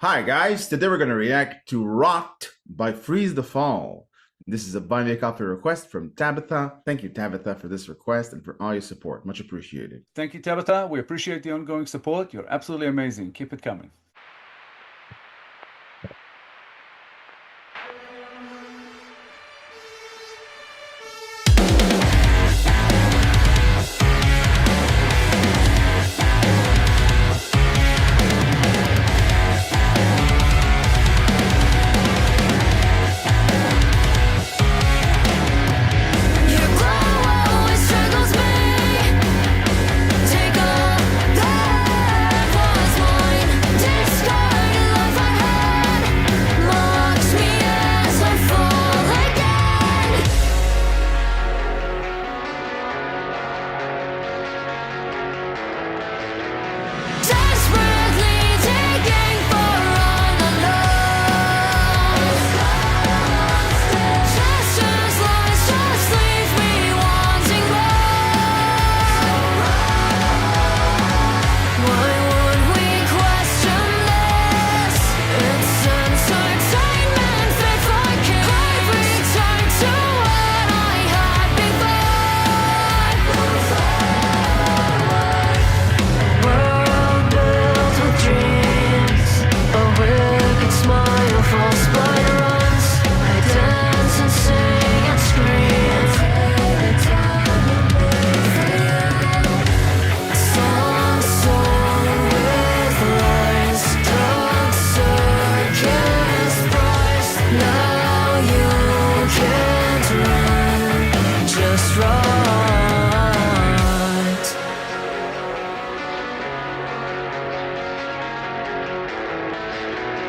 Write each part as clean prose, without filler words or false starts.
Hi guys, today we're going to react to Rocked by Freeze the Fall. This is a BuyMeACoffee request from Tabitha. Thank you, Tabitha, for this request and for all your support. Much appreciated. Thank you, Tabitha. We appreciate the ongoing support. You're absolutely amazing. Keep it coming.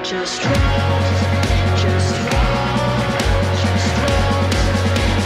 Just roll, just roll, just roll,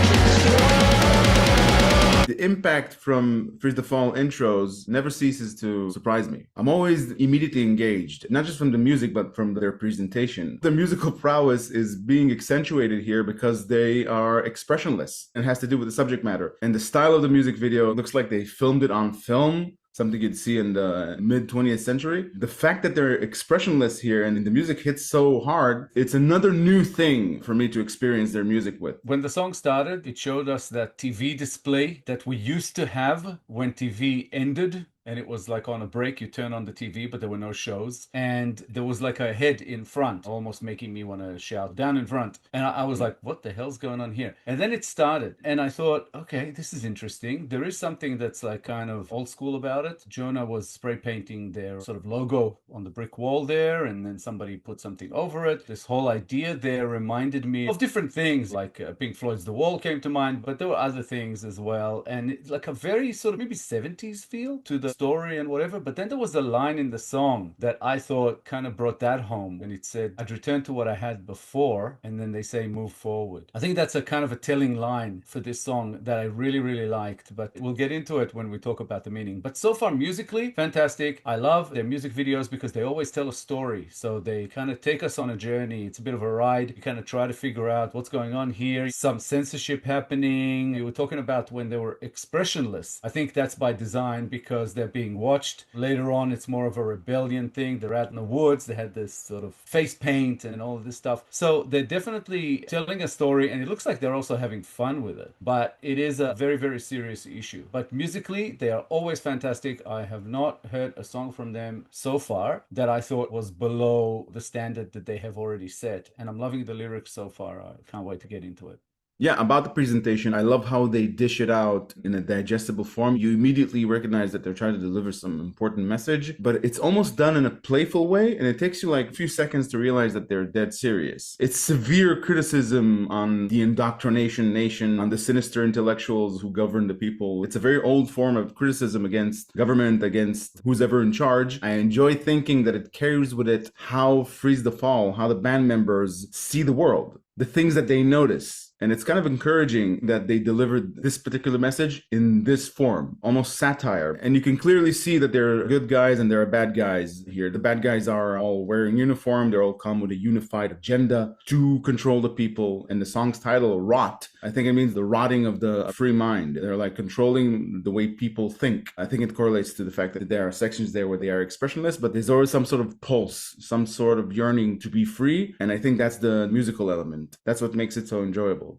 just roll. The impact from Freeze the Fall intros never ceases to surprise me. I'm always immediately engaged, not just from the music, but from their presentation. The musical prowess is being accentuated here because they are expressionless and has to do with the subject matter. And the style of the music video looks like they filmed it on film, something you'd see in the mid-20th century. The fact that they're expressionless here and the music hits so hard, it's another new thing for me to experience their music with. When the song started, it showed us that TV display that we used to have when TV ended. And it was like on a break, you turn on the TV, but there were no shows. And there was like a head in front, almost making me want to shout down in front. And I was like, what the hell's going on here? And then it started. And I thought, okay, this is interesting. There is something that's like kind of old school about it. Jonah was spray painting their sort of logo on the brick wall there. And then somebody put something over it. This whole idea there reminded me of different things, like Pink Floyd's The Wall came to mind, but there were other things as well. And it's like a very sort of maybe 70s feel to the story and whatever. But then there was a line in the song that I thought kind of brought that home when it said, I'd return to what I had before, and then they say move forward. I think that's a kind of a telling line for this song that I really, really liked, but we'll get into it when we talk about the meaning. But so far, musically, fantastic. I love their music videos because they always tell a story. So they kind of take us on a journey. It's a bit of a ride. You kind of try to figure out what's going on here. Some censorship happening. You were talking about when they were expressionless. I think that's by design because they're being watched. Later on, it's more of a rebellion thing. They're out in the woods. They had this sort of face paint and all of this stuff. So they're definitely telling a story, and it looks like they're also having fun with it. But it is a very, very serious issue. But musically, they are always fantastic. I have not heard a song from them so far that I thought was below the standard that they have already set. And I'm loving the lyrics so far. I can't wait to get into it. Yeah, about the presentation, I love how they dish it out in a digestible form. You immediately recognize that they're trying to deliver some important message, but it's almost done in a playful way, and it takes you like a few seconds to realize that they're dead serious. It's severe criticism on the indoctrination nation, on the sinister intellectuals who govern the people. It's a very old form of criticism against government, against who's ever in charge. I enjoy thinking that it carries with it how Freeze the Fall, how the band members see the world, the things that they notice. And it's kind of encouraging that they delivered this particular message in this form, almost satire. And you can clearly see that there are good guys and there are bad guys here. The bad guys are all wearing uniform. They're all come with a unified agenda to control the people. And the song's title, Rot, I think it means the rotting of the free mind. They're like controlling the way people think. I think it correlates to the fact that there are sections there where they are expressionless, but there's always some sort of pulse, some sort of yearning to be free. And I think that's the musical element. That's what makes it so enjoyable.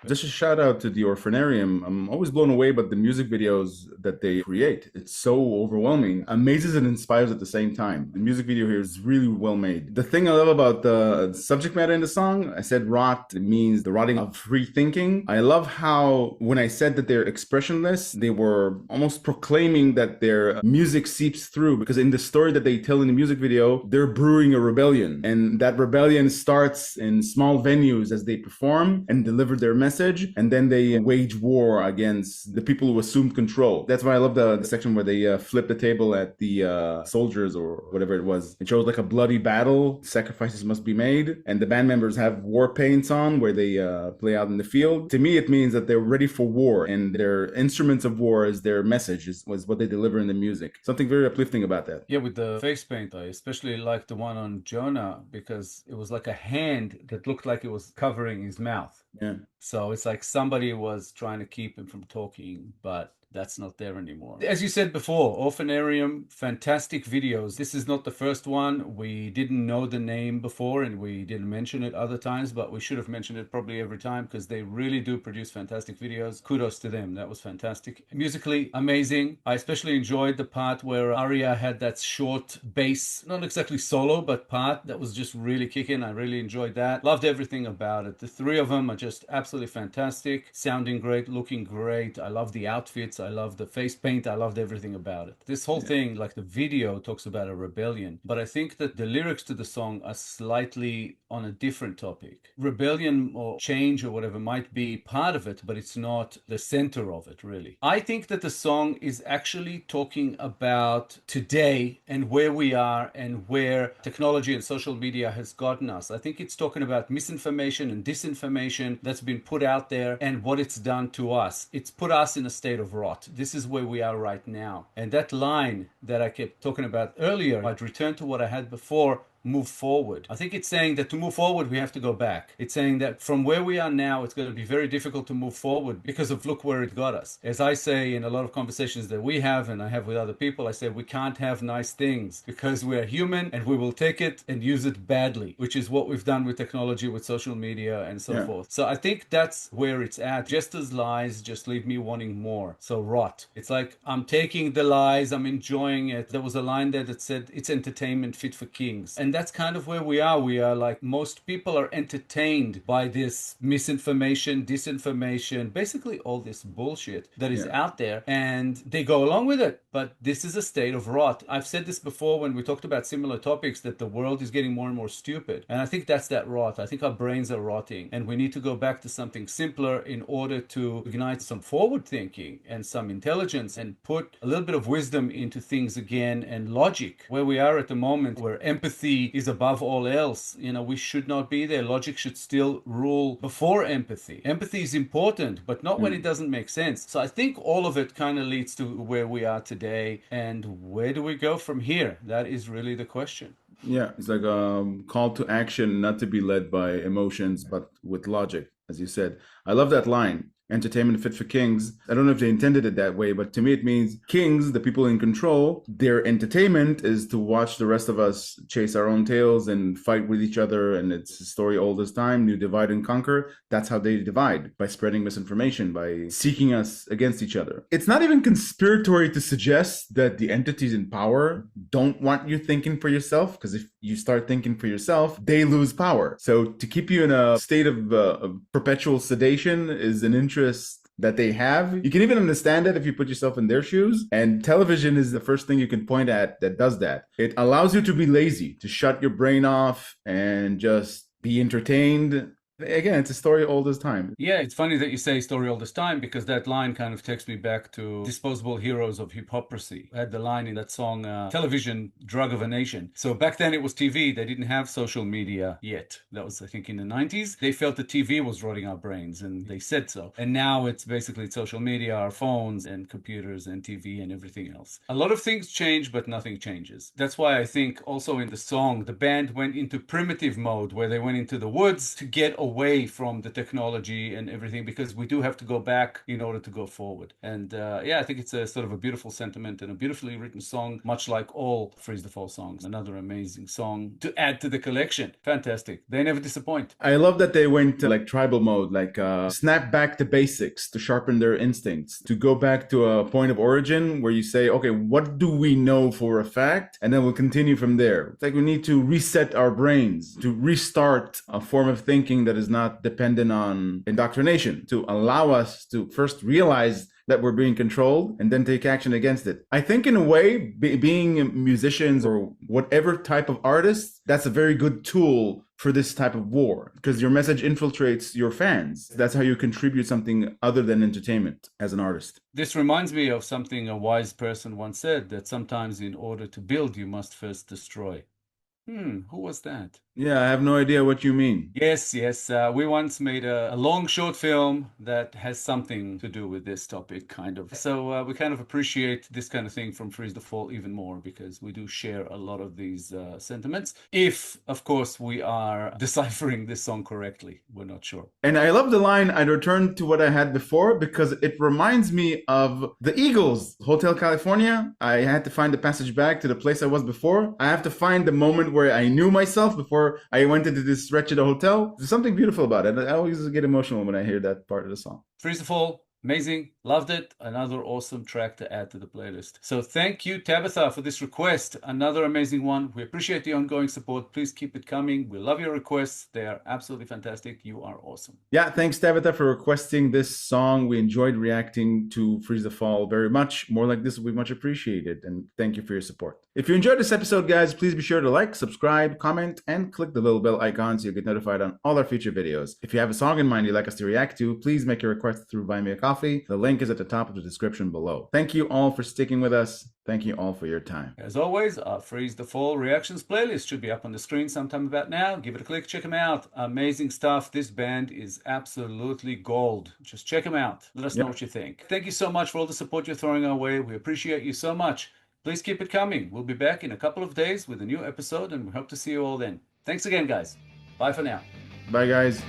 Just a shout out to the Orphanarium. I'm always blown away by the music videos that they create. It's so overwhelming, amazes and inspires at the same time. The music video here is really well made. The thing I love about the subject matter in the song, I said rot, it means the rotting of free thinking. I love how when I said that they're expressionless, they were almost proclaiming that their music seeps through, because in the story that they tell in the music video, they're brewing a rebellion. And that rebellion starts in small venues as they perform and deliver their message. And then they wage war against the people who assumed control. That's why I love the section where they flip the table at the soldiers or whatever it was. It shows like a bloody battle, sacrifices must be made, and the band members have war paints on where they play out in the field. To me, it means that they're ready for war, and their instruments of war is their message, was what they deliver in the music. Something very uplifting about that. Yeah, with the face paint, I especially liked the one on Jonah because it was like a hand that looked like it was covering his mouth. Yeah. So it's like somebody was trying to keep him from talking, but that's not there anymore. As you said before, Orphanarium, fantastic videos. This is not the first one. We didn't know the name before and we didn't mention it other times, but we should have mentioned it probably every time because they really do produce fantastic videos. Kudos to them. That was fantastic. Musically, amazing. I especially enjoyed the part where Arya had that short bass, not exactly solo, but part that was just really kicking. I really enjoyed that. Loved everything about it. The three of them are just absolutely fantastic. Sounding great, looking great. I love the outfits. I love the face paint. I loved everything about it. This whole thing, like the video talks about a rebellion, but I think that the lyrics to the song are slightly on a different topic. Rebellion or change or whatever might be part of it, but it's not the center of it, really. I think that the song is actually talking about today and where we are and where technology and social media has gotten us. I think it's talking about misinformation and disinformation that's been put out there and what it's done to us. It's put us in a state of rot. This is where we are right now. And that line that I kept talking about earlier, I'd return to what I had before, move forward. I think it's saying that to move forward, we have to go back. It's saying that from where we are now, it's going to be very difficult to move forward because of look where it got us. As I say in a lot of conversations that we have and I have with other people, I say we can't have nice things because we are human and we will take it and use it badly, which is what we've done with technology, with social media and so forth. So I think that's where it's at. Just as lies just leave me wanting more. So rot. It's like I'm taking the lies, I'm enjoying it. There was a line there that said it's entertainment fit for kings. And that's kind of where we are. We are like most people are entertained by this misinformation, disinformation, basically all this bullshit that is out there, and they go along with it. But this is a state of rot. I've said this before when we talked about similar topics, that the world is getting more and more stupid. And I think that's that rot. I think our brains are rotting and we need to go back to something simpler in order to ignite some forward thinking and some intelligence and put a little bit of wisdom into things again, and logic. Where we are at the moment, where empathy is above all else, we should not be there. Logic should still rule before empathy. Empathy is important, but not when it doesn't make sense. So I think all of it kind of leads to where we are today. And where do we go from here? That is really the question. Yeah, it's like a call to action, not to be led by emotions, but with logic, as you said. I love that line. Entertainment fit for kings. I don't know if they intended it that way, but to me it means kings, the people in control, their entertainment is to watch the rest of us chase our own tails and fight with each other. And it's a story old as time, you divide and conquer. That's how they divide, by spreading misinformation, by seeking us against each other. It's not even conspiratory to suggest that the entities in power don't want you thinking for yourself, because if you start thinking for yourself, they lose power. So to keep you in a state of perpetual sedation is an interest that they have. You can even understand it if you put yourself in their shoes. And television is the first thing you can point at that does that. It allows you to be lazy, to shut your brain off and just be entertained. Again, it's a story old as time. Yeah, it's funny that you say story all this time, because that line kind of takes me back to Disposable Heroes of Hypocrisy. I had the line in that song, television, drug of a nation. So back then it was TV. They didn't have social media yet. That was, I think, in the 90s. They felt that TV was rotting our brains, and they said so. And now it's basically social media, our phones and computers and TV and everything else. A lot of things change, but nothing changes. That's why I think also in the song, the band went into primitive mode, where they went into the woods to get away from the technology and everything, because we do have to go back in order to go forward. And I think it's a sort of a beautiful sentiment and a beautifully written song, much like all Freeze the Fall songs. Another amazing song to add to the collection. Fantastic. They never disappoint. I love that they went to like tribal mode, like snap back to basics, to sharpen their instincts, to go back to a point of origin where you say, okay, what do we know for a fact? And then we'll continue from there. It's like we need to reset our brains, to restart a form of thinking that is not dependent on indoctrination, to allow us to first realize that we're being controlled and then take action against it. I think in a way, being musicians or whatever type of artists, that's a very good tool for this type of war, because your message infiltrates your fans. That's how you contribute something other than entertainment as an artist. This reminds me of something a wise person once said, that sometimes in order to build, you must first destroy. Who was that? Yeah, I have no idea what you mean. Yes. We once made a long short film that has something to do with this topic, kind of. So we kind of appreciate this kind of thing from Freeze the Fall even more, because we do share a lot of these sentiments. If, of course, we are deciphering this song correctly. We're not sure. And I love the line, I returned to what I had before, because it reminds me of the Eagles, Hotel California. I had to find the passage back to the place I was before. I have to find the moment where I knew myself before I went into this wretched hotel. There's something beautiful about it. I always get emotional when I hear that part of the song. Freeze the Fall, amazing, loved it. Another awesome track to add to the playlist. So thank you, Tabitha, for this request. Another amazing one. We appreciate the ongoing support. Please keep it coming. We love your requests. They are absolutely fantastic. You are awesome. Yeah, thanks, Tabitha, for requesting this song. We enjoyed reacting to Freeze the Fall very much. More like this will be much appreciated. And thank you for your support. If you enjoyed this episode, guys, please be sure to like, subscribe, comment, and click the little bell icon so you get notified on all our future videos. If you have a song in mind you'd like us to react to, please make your request through BuyMeACoffee. The link is at the top of the description below. Thank you all for sticking with us. Thank you all for your time. As always, our Freeze the Fall reactions playlist should be up on the screen sometime about now. Give it a click, check them out. Amazing stuff. This band is absolutely gold. Just check them out. Let us know what you think. Thank you so much for all the support you're throwing our way. We appreciate you so much. Please keep it coming. We'll be back in a couple of days with a new episode, and we hope to see you all then. Thanks again, guys. Bye for now. Bye, guys.